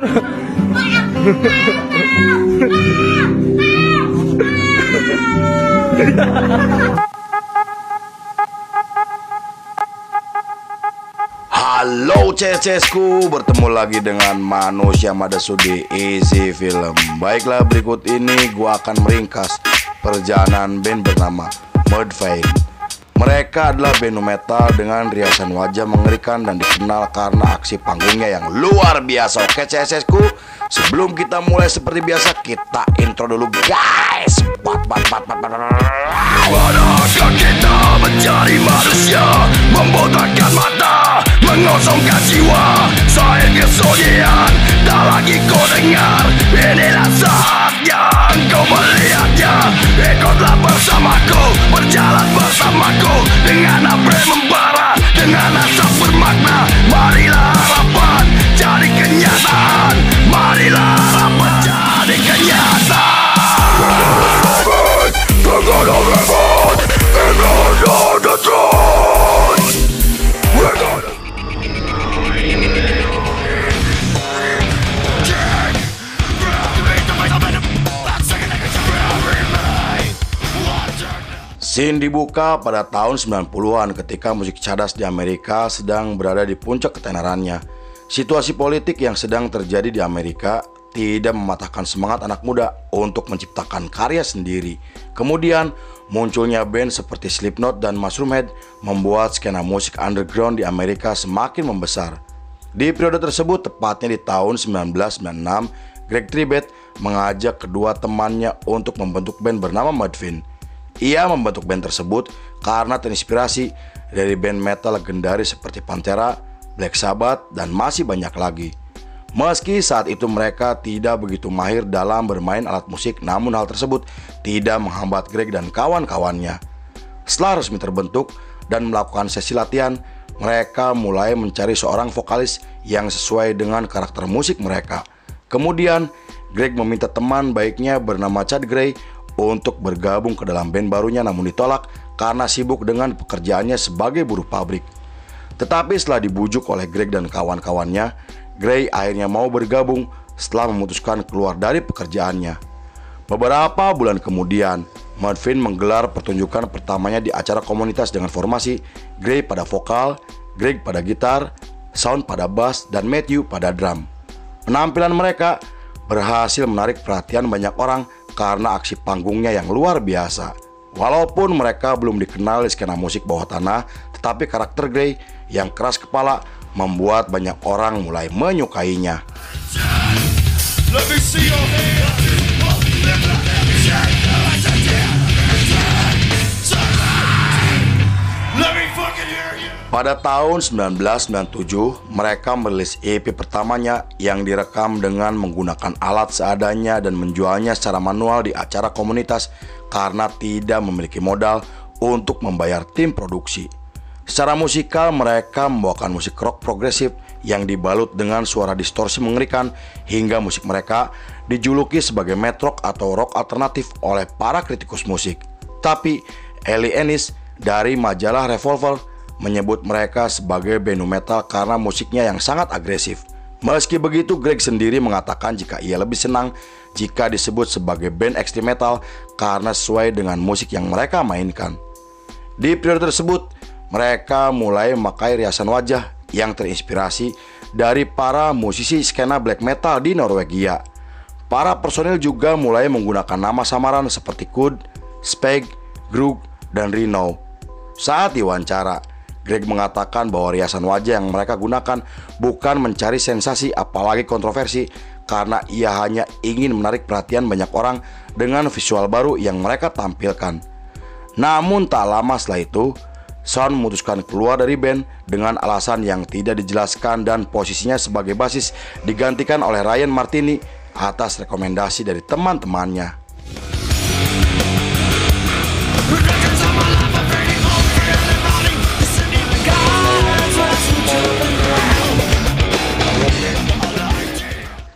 Halo CSku, bertemu lagi dengan manusia Madasu di Easy Film. Baiklah, berikut ini gua akan meringkas perjalanan band bernama Mudvayne. Mereka adalah band nu metal dengan riasan wajah mengerikan dan dikenal karena aksi panggungnya yang luar biasa. Oke CSku, sebelum kita mulai seperti biasa, kita intro dulu guys. Manakah kita mencari manusia, membotakkan mata, mengosongkan jiwa, sayang kesunyian, tak lagi kau dengar. Inilah saatnya kau melihatnya. Ikutlah bersamaku, berjalan bersamaku, dengan apa yang membara, dengan asap bermakna. Marilah harapan jadi kenyataan, marilah harapan jadi kenyataan. We're gonna revolt, and all the truth. We're gonna Scene dibuka pada tahun 90-an ketika musik cadas di Amerika sedang berada di puncak ketenarannya. Situasi politik yang sedang terjadi di Amerika tidak mematahkan semangat anak muda untuk menciptakan karya sendiri. Kemudian munculnya band seperti Slipknot dan Mushroomhead membuat skena musik underground di Amerika semakin membesar. Di periode tersebut, tepatnya di tahun 1996, Greg Tribbett mengajak kedua temannya untuk membentuk band bernama Mudvayne. Ia membentuk band tersebut karena terinspirasi dari band metal legendaris seperti Pantera, Black Sabbath, dan masih banyak lagi. Meski saat itu mereka tidak begitu mahir dalam bermain alat musik, namun hal tersebut tidak menghambat Greg dan kawan-kawannya. Setelah resmi terbentuk dan melakukan sesi latihan, mereka mulai mencari seorang vokalis yang sesuai dengan karakter musik mereka. Kemudian, Greg meminta teman baiknya bernama Chad Gray untuk bergabung ke dalam band barunya, namun ditolak karena sibuk dengan pekerjaannya sebagai buruh pabrik. Tetapi setelah dibujuk oleh Greg dan kawan-kawannya, Gray akhirnya mau bergabung setelah memutuskan keluar dari pekerjaannya. Beberapa bulan kemudian, Mudvayne menggelar pertunjukan pertamanya di acara komunitas dengan formasi Gray pada vokal, Greg pada gitar, Shawn pada bass, dan Matthew pada drum. Penampilan mereka berhasil menarik perhatian banyak orang karena aksi panggungnya yang luar biasa. Walaupun mereka belum dikenal di skena musik bawah tanah, tetapi karakter Gray yang keras kepala membuat banyak orang mulai menyukainya. Pada tahun 1997, mereka merilis EP pertamanya yang direkam dengan menggunakan alat seadanya dan menjualnya secara manual di acara komunitas karena tidak memiliki modal untuk membayar tim produksi. Secara musikal, mereka membawakan musik rock progresif yang dibalut dengan suara distorsi mengerikan, hingga musik mereka dijuluki sebagai math rock atau rock alternatif oleh para kritikus musik. Tapi Ellie Ennis dari majalah Revolver menyebut mereka sebagai band nu metal karena musiknya yang sangat agresif. Meski begitu, Greg sendiri mengatakan jika ia lebih senang jika disebut sebagai band extreme metal karena sesuai dengan musik yang mereka mainkan. Di periode tersebut, mereka mulai memakai riasan wajah yang terinspirasi dari para musisi skena black metal di Norwegia. Para personil juga mulai menggunakan nama samaran seperti Kud, Speg, Grug, dan Rino. Saat diwawancara, Greg mengatakan bahwa riasan wajah yang mereka gunakan bukan mencari sensasi apalagi kontroversi, karena ia hanya ingin menarik perhatian banyak orang dengan visual baru yang mereka tampilkan. Namun tak lama setelah itu, Shawn memutuskan keluar dari band dengan alasan yang tidak dijelaskan dan posisinya sebagai basis digantikan oleh Ryan Martini atas rekomendasi dari teman-temannya.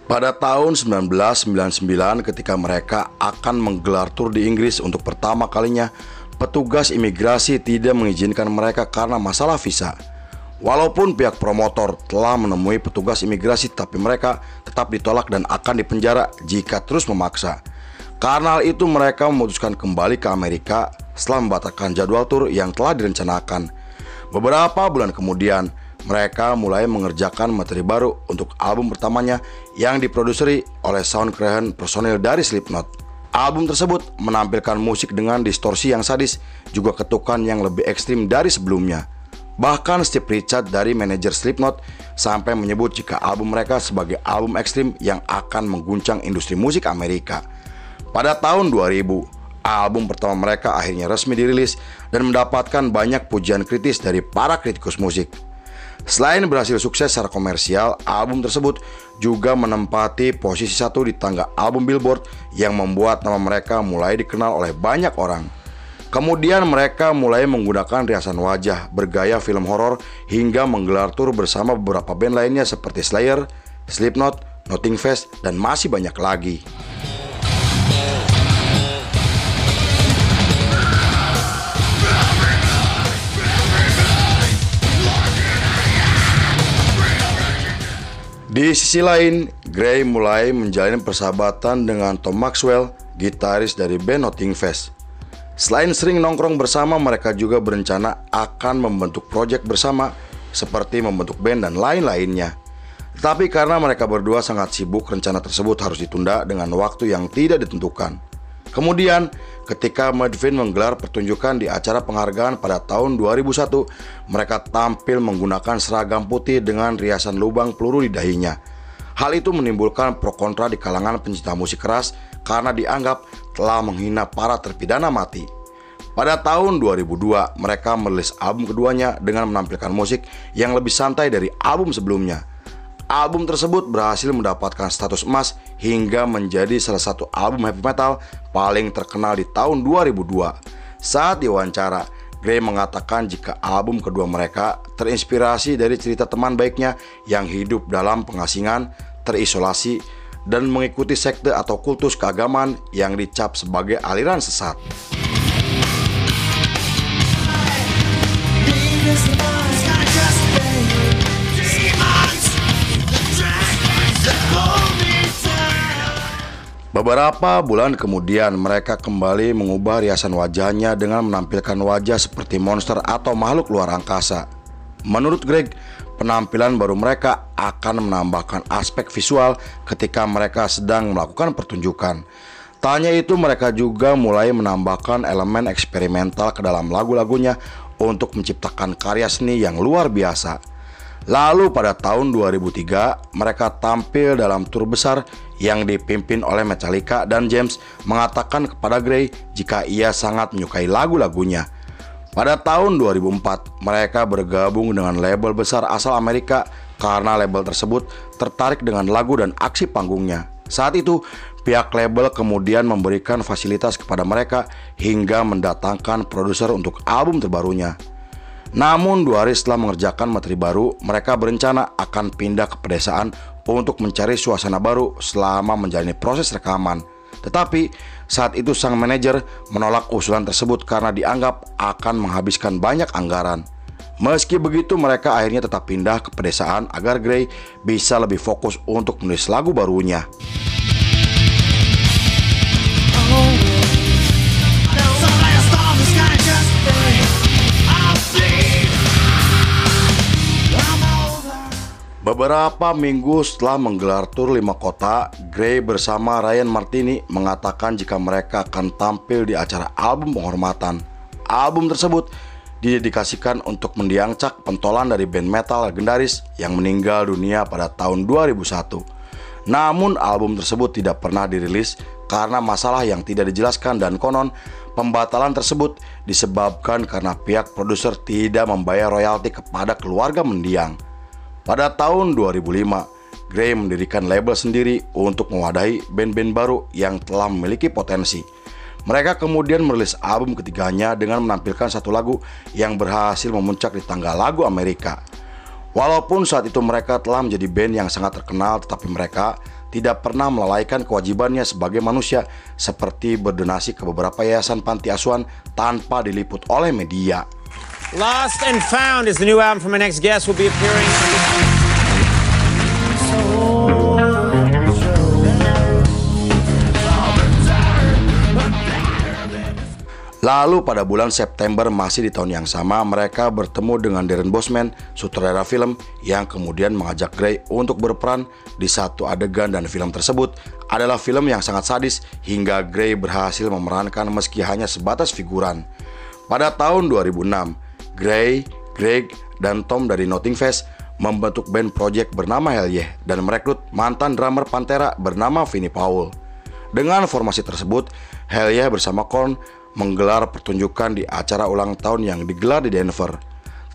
Pada tahun 1999, ketika mereka akan menggelar tur di Inggris untuk pertama kalinya, petugas imigrasi tidak mengizinkan mereka karena masalah visa. Walaupun pihak promotor telah menemui petugas imigrasi, tapi mereka tetap ditolak dan akan dipenjara jika terus memaksa. Karena hal itu mereka memutuskan kembali ke Amerika setelah membatalkan jadwal tur yang telah direncanakan. Beberapa bulan kemudian, mereka mulai mengerjakan materi baru untuk album pertamanya yang diproduseri oleh Shawn Crahan, personil dari Slipknot. Album tersebut menampilkan musik dengan distorsi yang sadis, juga ketukan yang lebih ekstrim dari sebelumnya. Bahkan Steve Richards dari manajer Slipknot sampai menyebut jika album mereka sebagai album ekstrim yang akan mengguncang industri musik Amerika. Pada tahun 2000, album pertama mereka akhirnya resmi dirilis dan mendapatkan banyak pujian kritis dari para kritikus musik. Selain berhasil sukses secara komersial, album tersebut juga menempati posisi 1 di tangga album Billboard yang membuat nama mereka mulai dikenal oleh banyak orang. Kemudian mereka mulai menggunakan riasan wajah bergaya film horor hingga menggelar tur bersama beberapa band lainnya seperti Slayer, Slipknot, Nothing Face, dan masih banyak lagi. Di sisi lain, Gray mulai menjalin persahabatan dengan Tom Maxwell, gitaris dari band Nothing Face. Selain sering nongkrong bersama, mereka juga berencana akan membentuk proyek bersama seperti membentuk band dan lain-lainnya. Tetapi karena mereka berdua sangat sibuk, rencana tersebut harus ditunda dengan waktu yang tidak ditentukan. Kemudian, ketika Mudvayne menggelar pertunjukan di acara penghargaan pada tahun 2001, mereka tampil menggunakan seragam putih dengan riasan lubang peluru di dahinya. Hal itu menimbulkan pro kontra di kalangan pencinta musik keras karena dianggap telah menghina para terpidana mati. Pada tahun 2002, mereka merilis album keduanya dengan menampilkan musik yang lebih santai dari album sebelumnya. Album tersebut berhasil mendapatkan status emas hingga menjadi salah satu album heavy metal paling terkenal di tahun 2002. Saat diwawancara, Gray mengatakan jika album kedua mereka terinspirasi dari cerita teman baiknya yang hidup dalam pengasingan, terisolasi, dan mengikuti sekte atau kultus keagamaan yang dicap sebagai aliran sesat. Beberapa bulan kemudian mereka kembali mengubah riasan wajahnya dengan menampilkan wajah seperti monster atau makhluk luar angkasa. Menurut Greg, penampilan baru mereka akan menambahkan aspek visual ketika mereka sedang melakukan pertunjukan. Tak hanya itu, mereka juga mulai menambahkan elemen eksperimental ke dalam lagu-lagunya untuk menciptakan karya seni yang luar biasa. Lalu pada tahun 2003, mereka tampil dalam tur besar yang dipimpin oleh Metallica dan James mengatakan kepada Gray jika ia sangat menyukai lagu-lagunya. Pada tahun 2004, mereka bergabung dengan label besar asal Amerika karena label tersebut tertarik dengan lagu dan aksi panggungnya. Saat itu, pihak label kemudian memberikan fasilitas kepada mereka hingga mendatangkan produser untuk album terbarunya. Namun 2 hari setelah mengerjakan materi baru, mereka berencana akan pindah ke pedesaan untuk mencari suasana baru selama menjalani proses rekaman. Tetapi saat itu sang manajer menolak usulan tersebut karena dianggap akan menghabiskan banyak anggaran. Meski begitu, mereka akhirnya tetap pindah ke pedesaan agar Gray bisa lebih fokus untuk menulis lagu barunya. Beberapa minggu setelah menggelar tur 5 kota, Gray bersama Ryan Martini mengatakan jika mereka akan tampil di acara album penghormatan. Album tersebut didedikasikan untuk mendiang Chuck, pentolan dari band metal legendaris yang meninggal dunia pada tahun 2001. Namun album tersebut tidak pernah dirilis karena masalah yang tidak dijelaskan, dan konon pembatalan tersebut disebabkan karena pihak produser tidak membayar royalti kepada keluarga mendiang. Pada tahun 2005, Gray mendirikan label sendiri untuk mewadahi band-band baru yang telah memiliki potensi. Mereka kemudian merilis album ketiganya dengan menampilkan satu lagu yang berhasil memuncak di tangga lagu Amerika. Walaupun saat itu mereka telah menjadi band yang sangat terkenal, tetapi mereka tidak pernah melalaikan kewajibannya sebagai manusia, seperti berdonasi ke beberapa yayasan panti asuhan tanpa diliput oleh media. Lost and Found is the new album from my next guest. Will be appearing. Lalu pada bulan September masih di tahun yang sama, mereka bertemu dengan Darren Bousman, sutradara film, yang kemudian mengajak Gray untuk berperan di satu adegan, dan film tersebut adalah film yang sangat sadis hingga Gray berhasil memerankan meski hanya sebatas figuran. Pada tahun 2006, Gray, Greg, dan Tom dari Nothing Face membentuk band project bernama Hell Yeah dan merekrut mantan drummer Pantera bernama Vinnie Powell. Dengan formasi tersebut, Hell Yeah bersama Korn menggelar pertunjukan di acara ulang tahun yang digelar di Denver.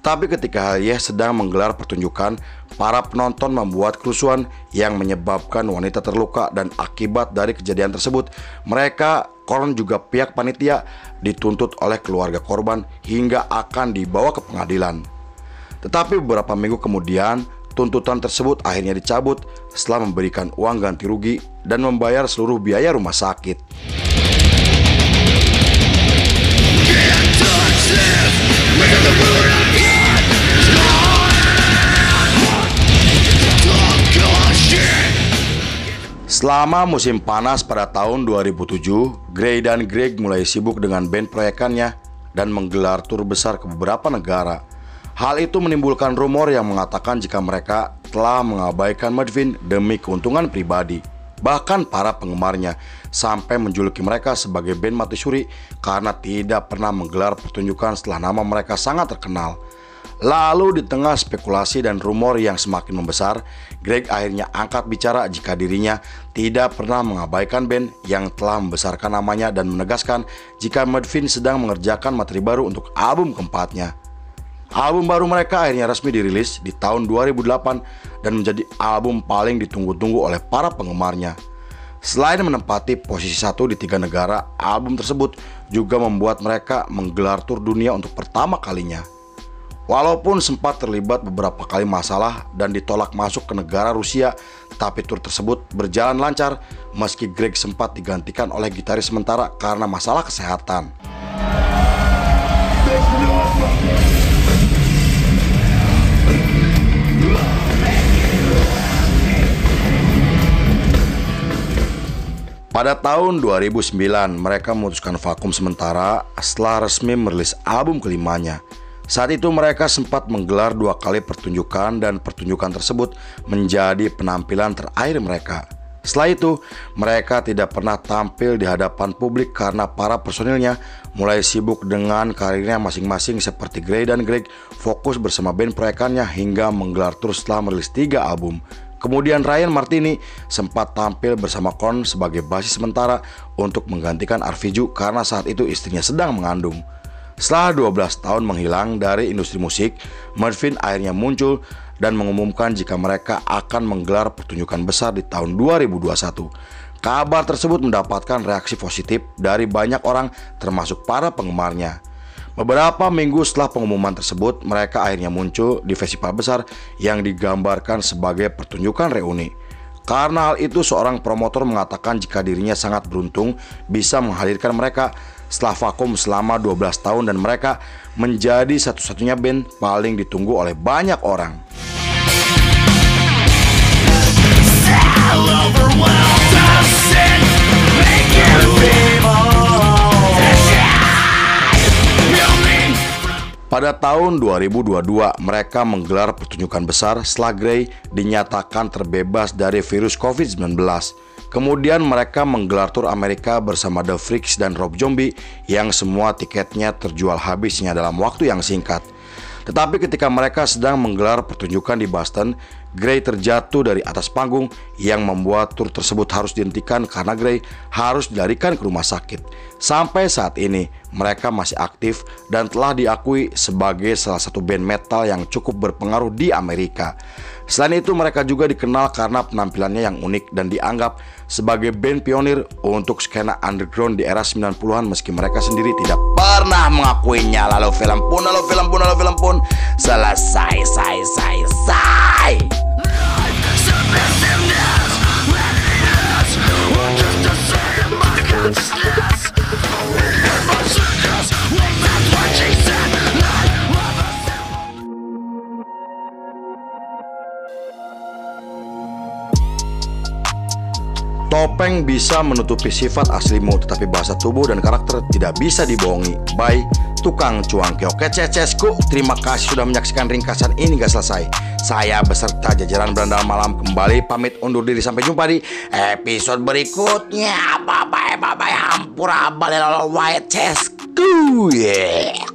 Tapi ketika Hell Yeah sedang menggelar pertunjukan, para penonton membuat kerusuhan yang menyebabkan wanita terluka, dan akibat dari kejadian tersebut, mereka, Korn juga pihak panitia, dituntut oleh keluarga korban hingga akan dibawa ke pengadilan. Tetapi beberapa minggu kemudian, tuntutan tersebut akhirnya dicabut setelah memberikan uang ganti rugi dan membayar seluruh biaya rumah sakit. Selama musim panas pada tahun 2007, Gray dan Greg mulai sibuk dengan band proyekannya dan menggelar tur besar ke beberapa negara. Hal itu menimbulkan rumor yang mengatakan jika mereka telah mengabaikan Mudvayne demi keuntungan pribadi. Bahkan para penggemarnya sampai menjuluki mereka sebagai band mati suri karena tidak pernah menggelar pertunjukan setelah nama mereka sangat terkenal. Lalu di tengah spekulasi dan rumor yang semakin membesar, Greg akhirnya angkat bicara jika dirinya tidak pernah mengabaikan band yang telah membesarkan namanya dan menegaskan jika Mudvayne sedang mengerjakan materi baru untuk album keempatnya. Album baru mereka akhirnya resmi dirilis di tahun 2008 dan menjadi album paling ditunggu-tunggu oleh para penggemarnya. Selain menempati posisi 1 di 3 negara, album tersebut juga membuat mereka menggelar tur dunia untuk pertama kalinya. Walaupun sempat terlibat beberapa kali masalah dan ditolak masuk ke negara Rusia, tapi tur tersebut berjalan lancar meski Greg sempat digantikan oleh gitaris sementara karena masalah kesehatan. Pada tahun 2009, mereka memutuskan vakum sementara setelah resmi merilis album kelimanya. Saat itu mereka sempat menggelar 2 kali pertunjukan dan pertunjukan tersebut menjadi penampilan terakhir mereka. Setelah itu, mereka tidak pernah tampil di hadapan publik karena para personilnya mulai sibuk dengan karirnya masing-masing, seperti Gray dan Greg fokus bersama band proyekannya hingga menggelar tur setelah merilis 3 album. Kemudian Ryan Martini sempat tampil bersama Korn sebagai basis sementara untuk menggantikan Arviju karena saat itu istrinya sedang mengandung. Setelah 12 tahun menghilang dari industri musik, Mudvayne akhirnya muncul dan mengumumkan jika mereka akan menggelar pertunjukan besar di tahun 2021. Kabar tersebut mendapatkan reaksi positif dari banyak orang termasuk para penggemarnya. Beberapa minggu setelah pengumuman tersebut, mereka akhirnya muncul di festival besar yang digambarkan sebagai pertunjukan reuni. Karena hal itu, seorang promotor mengatakan jika dirinya sangat beruntung bisa menghadirkan mereka setelah vakum selama 12 tahun dan mereka menjadi satu-satunya band paling ditunggu oleh banyak orang. Pada tahun 2022, mereka menggelar pertunjukan besar setelah Gray dinyatakan terbebas dari virus COVID-19. Kemudian mereka menggelar tur Amerika bersama The Freaks dan Rob Zombie yang semua tiketnya terjual habisnya dalam waktu yang singkat. Tetapi ketika mereka sedang menggelar pertunjukan di Boston, Gray terjatuh dari atas panggung yang membuat tur tersebut harus dihentikan karena Gray harus dilarikan ke rumah sakit. Sampai saat ini, mereka masih aktif dan telah diakui sebagai salah satu band metal yang cukup berpengaruh di Amerika. Selain itu, mereka juga dikenal karena penampilannya yang unik dan dianggap sebagai band pionir untuk skena underground di era 90-an meski mereka sendiri tidak pernah mengakuinya. Lalu film pun selesai. Topeng bisa menutupi sifat aslimu, tetapi bahasa tubuh dan karakter tidak bisa dibohongi. By Tukang Cuangki. Oke cecesku, terima kasih sudah menyaksikan ringkasan ini gak selesai. Saya beserta jajaran Berandal Malam kembali pamit undur diri. Sampai jumpa di episode berikutnya. Bye bye, hampura balelolo wae cesku. Yeah.